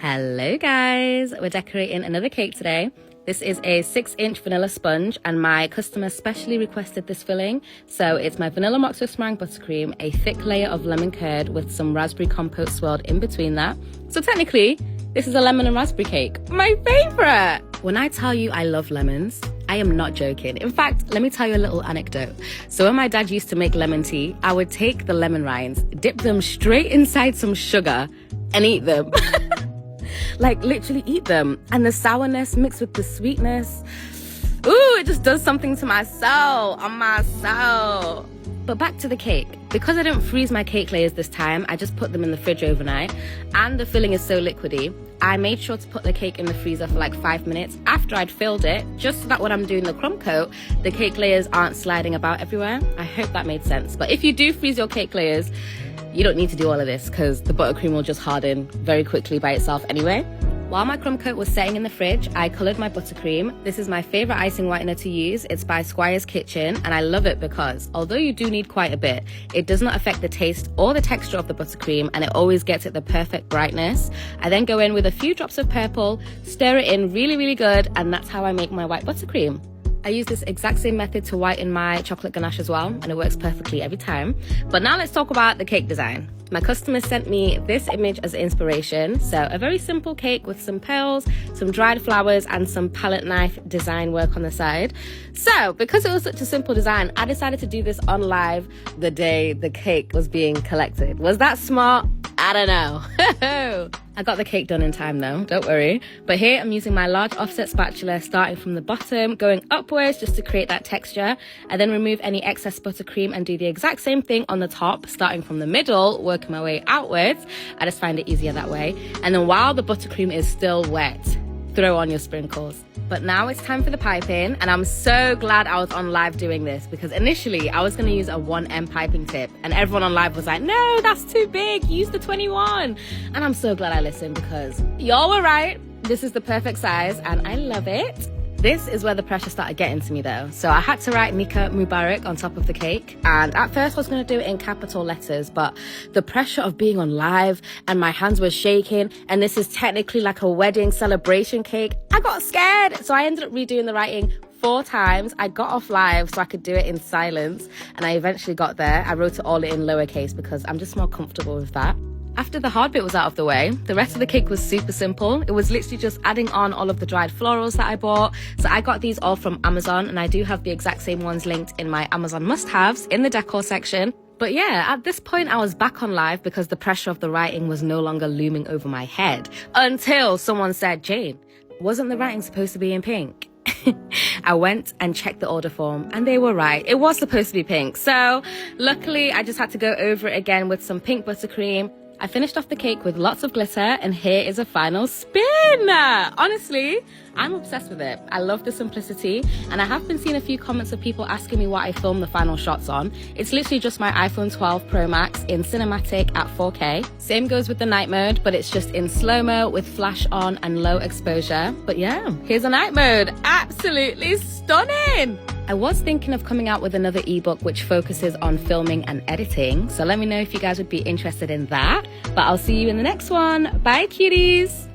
Hello guys, we're decorating another cake today. This is a 6-inch vanilla sponge and my customer specially requested this filling. So it's my vanilla mock Swiss meringue buttercream, a thick layer of lemon curd with some raspberry compote swirled in between that. So technically, this is a lemon and raspberry cake. My favorite! When I tell you I love lemons, I am not joking. In fact, let me tell you a little anecdote. So when my dad used to make lemon tea, I would take the lemon rinds, dip them straight inside some sugar and eat them. Like literally eat them. And the sourness mixed with the sweetness, ooh, it just does something to my soul, on my soul. But back to the cake. Because I didn't freeze my cake layers this time, I just put them in the fridge overnight, and the filling is so liquidy, I made sure to put the cake in the freezer for like 5 minutes after I'd filled it, just so that when I'm doing the crumb coat, the cake layers aren't sliding about everywhere. I hope that made sense. But if you do freeze your cake layers, you don't need to do all of this because the buttercream will just harden very quickly by itself anyway. While my crumb coat was setting in the fridge, I coloured my buttercream. This is my favourite icing whitener to use. It's by Squire's Kitchen, and I love it because although you do need quite a bit, it does not affect the taste or the texture of the buttercream, and it always gets it the perfect brightness. I then go in with a few drops of purple, stir it in really, really good, and that's how I make my white buttercream. I use this exact same method to whiten my chocolate ganache as well, and it works perfectly every time. But now let's talk about the cake design. My customer sent me this image as inspiration. So a very simple cake with some pearls, some dried flowers, and some palette knife design work on the side. So because it was such a simple design, I decided to do this on live the day the cake was being collected. Was that smart? I don't know. I got the cake done in time though, don't worry. But here I'm using my large offset spatula, starting from the bottom, going upwards just to create that texture. I then remove any excess buttercream and do the exact same thing on the top, starting from the middle, working my way outwards. I just find it easier that way. And then while the buttercream is still wet, throw on your sprinkles. But now it's time for the piping, and I'm so glad I was on live doing this because initially I was going to use a 1M piping tip and everyone on live was like, no, that's too big, use the 21. And I'm so glad I listened because y'all were right. This is the perfect size and I love it. This is where the pressure started getting to me though. So I had to write Nika Mubarak on top of the cake. And at first I was going to do it in capital letters, but the pressure of being on live and my hands were shaking, and this is technically like a wedding celebration cake, I got scared. So I ended up redoing the writing 4 times. I got off live so I could do it in silence, and I eventually got there. I wrote it all in lowercase because I'm just more comfortable with that. After the hard bit was out of the way, the rest of the cake was super simple. It was literally just adding on all of the dried florals that I bought. So I got these all from Amazon, and I do have the exact same ones linked in my Amazon must-haves in the decor section. But yeah, at this point I was back on live because the pressure of the writing was no longer looming over my head until someone said, Jane, wasn't the writing supposed to be in pink? I went and checked the order form and they were right. It was supposed to be pink. So luckily I just had to go over it again with some pink buttercream. I finished off the cake with lots of glitter, and here is a final spin. Honestly, I'm obsessed with it. I love the simplicity, and I have been seeing a few comments of people asking me what I filmed the final shots on. It's literally just my iPhone 12 Pro Max in cinematic at 4K. Same goes with the night mode, but it's just in slow-mo with flash on and low exposure. But yeah, here's a night mode. Absolutely stunning. I was thinking of coming out with another ebook which focuses on filming and editing. So let me know if you guys would be interested in that. But I'll see you in the next one. Bye, cuties.